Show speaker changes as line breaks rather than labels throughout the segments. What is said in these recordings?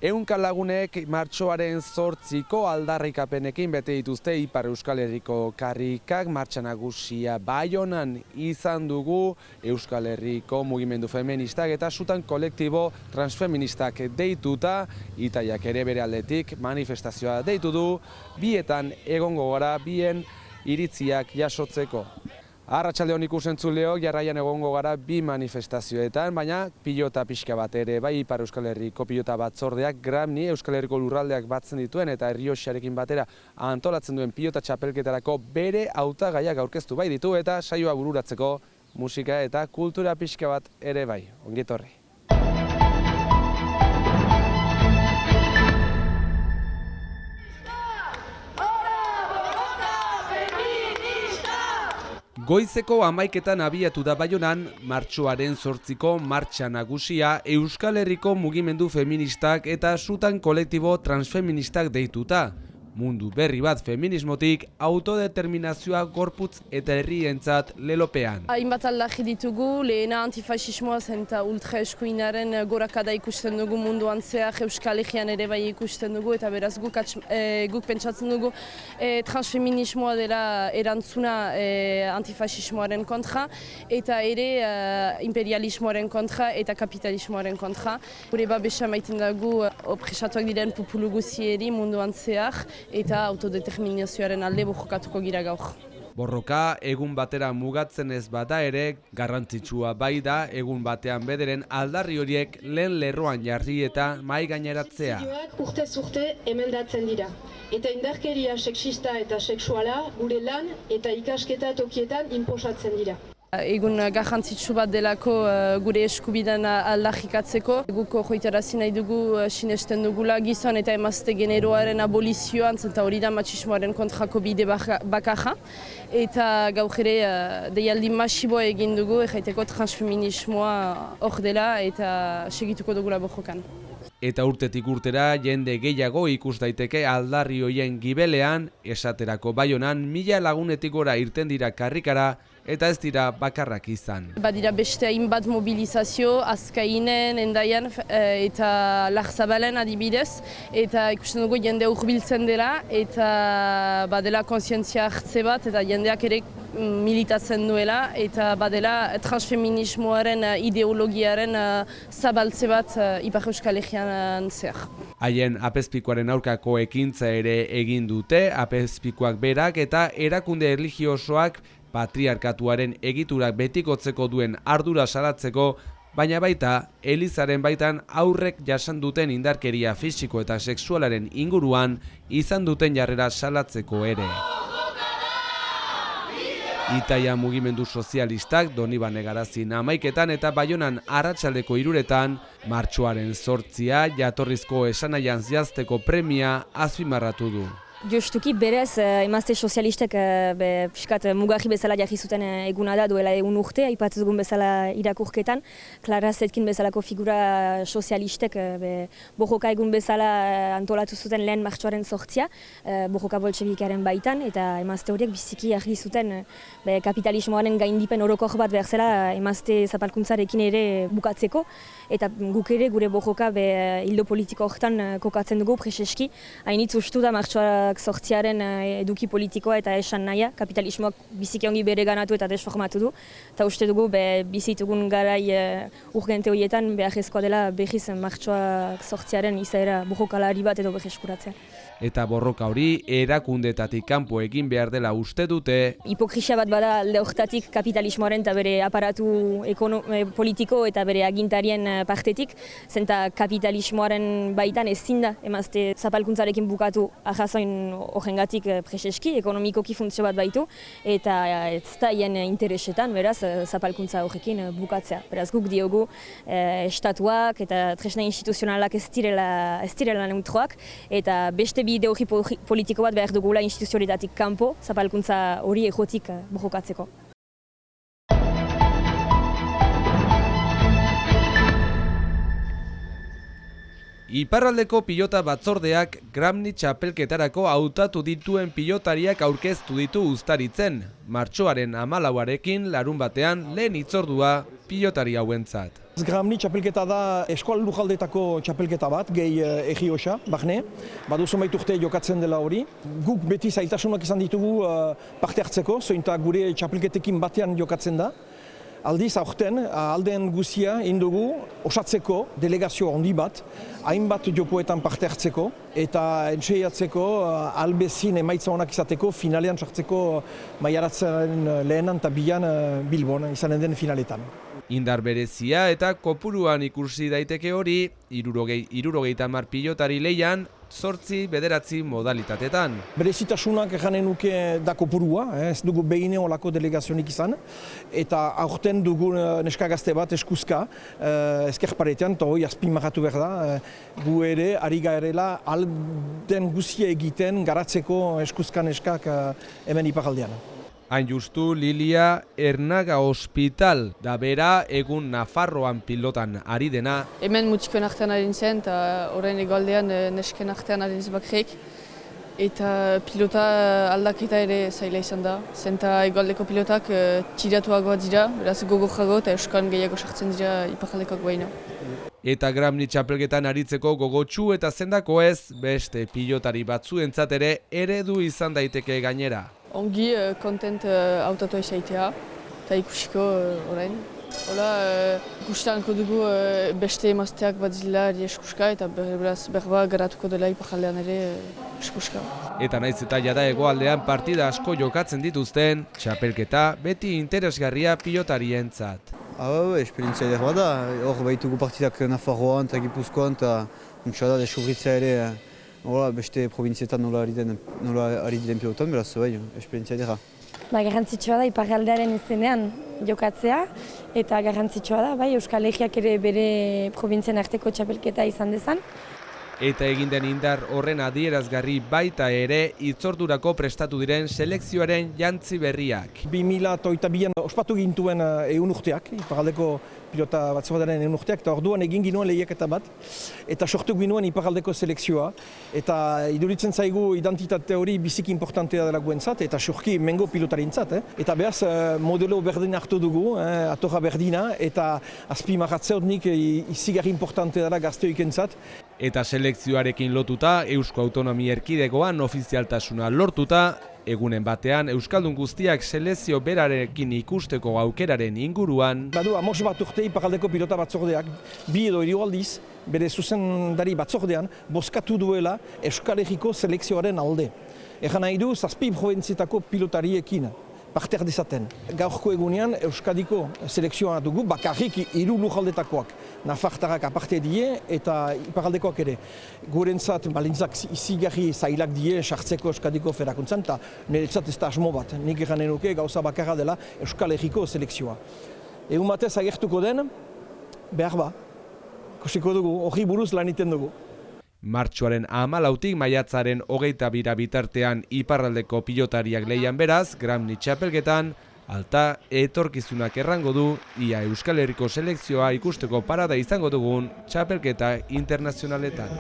Ehunka lagunek martxoaren 8ko aldarrikapenekin bete dituzte Ipar Euskal Herriko karrikak. Martxa nagusia Baionan izan dugu Euskal Herriko mugimendu feministak eta sutan kolektibo transfeministak deituta. Itaiak ere bere aldetik manifestazioa deitu du, bietan egongo gara bien iritziak jasotzeko. Arratsaldeon ikusentzuleok, jarraian egongo gara bi manifestazioetan, baina pilota pixka bat ere, bai Ipar Euskal Herriko pilota batzordeak Gramni Euskal Herriko lurraldeak batzen dituen eta Errioxarekin batera antolatzen duen pilota txapelketarako bere hautagaiak aurkeztu bai ditu eta saioa bururatzeko musika eta kultura pixka bat ere bai. Ongi etorri. Goizeko 11etan abiatu da Baionan martxoaren 8ko martxa nagusia Euskal Herriko mugimendu feministak eta sutan kolektibo transfeministak deituta. Mundu berri bat feminismotik autodeterminazioa gorputz eta herrientzat lelopean.
Hainbat aldaki ditugu, lehena antifasismoa zen eta ultraeskuinaren gorakada ikusten dugu munduan zehar, Euskal Herrian ere bai ikusten dugu eta beraz guk pentsatzen dugu transfeminismoa dela erantzuna antifasismoaren kontra eta ere imperialismoaren kontra eta kapitalismoaren kontra. Gure babesa maiten dugu opresatuak diren populu guzieri munduan zehar, eta autodeterminazioaren alde borrokatuko gira gaur.
Borroka egun batera mugatzen ez bada ere, garrantzitsua bai da egun batean bederen aldarri horiek lehen lerroan jarri eta mahai gaineratzea.
Urtez urte emendatzen dira. Eta indarkeria sexista eta sexuala gure lan eta ikasketa tokietan inposatzen dira.
Egun garrantzitsu bat delako gure eskubidean aldarrikatzeko. Guk hoitarazi nahi dugu sinesten dugula gizon eta emazte generoaren abolizioan, eta hori da matxismoaren kontrako bide bakarra. Eta gaur ere deialdi masiboa egin dugu, erraiteko transfeminismoa hor dela eta segituko dugula borrokan.
Eta urtetik urtera jende gehiago ikus daiteke aldarri hoien gibelean, esaterako Baionan 1000 lagunetik gora irten dira karrikara eta ez dira bakarrak izan.
Badira beste hainbat mobilizazio, Azkainen, Hendaian eta Larzabalen adibidez, eta ikusten dugu jende hurbiltzen dela eta badela kontzientzia hartze bat eta jendeak ere militatzen duela eta badela transfeminismoaren ideologiaren zabaltze bat Ipar Euskal Herrian zehar.
Haien apezpikuaren aurkako ekintza ere egin dute, apezpikuak berak eta erakunde erlijiosoak patriarkatuaren egiturak betikotzeko duen ardura salatzeko, baina baita elizaren baitan aurrek jasan duten indarkeria fisiko eta sexualaren inguruan izan duten jarrera salatzeko ere. Itaia mugimendu sozialistak Donibane Garazin 11etan eta Baionan arratsaldeko 3etan martxoaren 8a jatorrizko esanaian zehazteko premia azpimarratu du.
Justuki berez emazte sozialistek piskat mugarri bezala jarri zuten eguna da duela egun urte, aipatzen dugun bezala irakurketan. Clara Zetkin bezalako figura sozialistek borroka egun bezala antolatu zuten lehen martxoaren 8a, borroka boltxebikaren baitan, eta emazte horiek biziki jarri zuten kapitalismoaren gaindipen orokor bat behar zela emazte zapalkuntzarekin ere bukatzeko, eta guk ere gure borroka hildo politiko horretan kokatzen dugu preseski, hainitz ustu da martxoa sortziaren eduki politikoa eta esan nahia, kapitalismoak biziki ongi bere ganatu eta desformatu du. Eta uste dugu bizitugun garai urgente horietan beharrezkoa dela behiz martxoak sortziaren izaera borrokalari bat edo berreskuratzea.
Eta borroka hori erakundetatik kanpo egin behar dela uste dute.
Hipokrisia bat bada alde horretatik kapitalismoaren eta bere aparatu politiko eta bere agintarien partetik, zenta kapitalismoaren baitan ezin da emazte zapalkuntzarekin bukatu arrazoin horrengatik preseski, ekonomikoki funtzio bat baitu, eta ez da hien interesetan, beraz, zapalkuntza horrekin bukatzea. Beraz, guk diogu estatuak eta tresna instituzionalak ez direla neutroak, eta beste bide hori politiko bat behar dugula instituzionetatik kanpo, zapalkuntza hori egotik borrokatzeko.
Iparraldeko pilota batzordeak Gramni txapelketarako hautatu dituen pilotariak aurkeztu ditu Uztaritzen. Martxoaren 14arekin larunbatean lehen hitzordua pilotari hauentzat.
Gramni txapelketa da eskual lujaldetako txapelketa bat, gehi Egiosa, Barne. Badu zonbait urte jokatzen dela hori. Guk beti zaitasunak izan ditugu parte hartzeko, zointa gure txapelketekin batean jokatzen da. Aldiz, aurten, aldeen guzia indugu osatzeko delegazio handi bat, hainbat jokoetan parte hartzeko, eta entxeiatzeko albezin emaitza honak izateko, finalean sartzeko maiaratzen lehenan eta bilan Bilbon izanen den finaletan.
Indar berezia eta kopuruan ikusi daiteke hori, 70 pilotari leian, 8-9 modalitatetan.
Berezitasunak janen nuke da kopurua, ez dugu behine olako delegazionik izan, eta aurten dugu neska gazte bat eskuzka, ezkerparetean, eta hori azpimarratu behar da, gu ere, ari garela, alden guzia egiten garatzeko eskuzka neskak hemen iparaldean.
Hain justu Lilia Ernaga Hospital, da bera egun Nafarroan pilotan ari dena.
Hemen mutikoen artean ari zen, eta orain egoaldean nesken artean ari bakrik. Eta pilota aldaketa ere zaila izan da. Zenta egoaldeko pilotak txiratuagoa dira, beraz gogorrago eta euskal gehiago sartzen dira iparaldekoak baino.
Eta Gramni txapelketan aritzeko gogotsu eta zendako ez, beste pilotari batzuentzat ere eredu izan daiteke gainera.
Ongi kontent hautatua izaitea, eta ikusiko orain. Hola, ikustanko dugu beste emazteak bat zila eskuska, eta beraz berba garatuko dela iparaldean ere eskuska.
Eta naiz eta jada hegoaldean partida asko jokatzen dituzten, txapelketa beti interesgarria pilotarientzat.
Esperientzia eder bada, hor baitugu partidak Nafarroan eta Gipuzkoan, eta untsa da deskubritzea ere beste provinzietan nola ari diren pilotan, beraz, esperientzia edera.
Garrantzitsua da iparraldearen izenean jokatzea, eta garrantzitsua da Euskal Herriak ere bere provintzien arteko txapelketa izan dezan.
Eta egin den indar horren adierazgarri baita ere itzordurako prestatu diren selekzioaren jantzi berriak.
2022an ospatu gintuen 100 urteak, iparraldeko pilota batzordaren 100 urteak, eta orduan egin ginuen lehiaketa bat, eta sortu ginuen iparraldeko selekzioa. Eta iduritzen zaigu identitate hori biziki importantea dela guentzat, eta surki mengo pilotarintzat. Eta behaz modelo berdin hartu dugu, atorra berdina, eta azpimarratze nik izigarri importantea dela gazteoikentzat.
Eta selekzioarekin lotuta, Eusko Autonomia Erkidegoan ofizialtasuna lortuta, egunen batean Euskaldun guztiak selekzio berarekin ikusteko aukeraren inguruan.
Badu, amos bat urte iparraldeko pilota batzordeak, 2 edo 3 aldiz, bere zuzendari batzordean, bozkatu duela Euskal Herriko selekzioaren alde. Egan nahi du, 7 provinzietako pilotariekin parte dezaten. Gaurko egunean Euskadiko selekzioa dugu, bakarrik 3 lujaldetakoak. Nafartarrak aparte die eta iparaldekoak ere. Gurentzat balintzak izigarri zailak die sartzeko Euskadiko federakuntzan, eta niretzat ez da asmo bat. Nik eranen nuke gauza bakarra dela Euskal Herriko selekzioa. Egun batez agertuko den, behar ba. Ikusiko dugu, hori buruz lan egiten dugu.
Martxoaren 14 maiatzaren 22 bitartean iparraldeko pilotariak leian beraz, Gramni txapelketan, alta etorkizunak errango du, ia Euskal Herriko selekzioa ikusteko parada izango dugun txapelketa internazionaletan.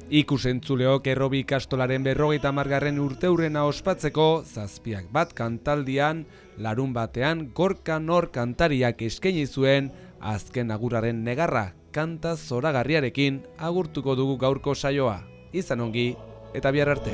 Ikusentzuleok errobi ikastolaren 50. urteurrena ospatzeko, 7 kantaldian, larun batean Gorka Nor kantariak eskaini zuen azken agurraren negarra kanta zoragarriarekin agurtuko dugu gaurko saioa. Izan ongi eta bihar arte.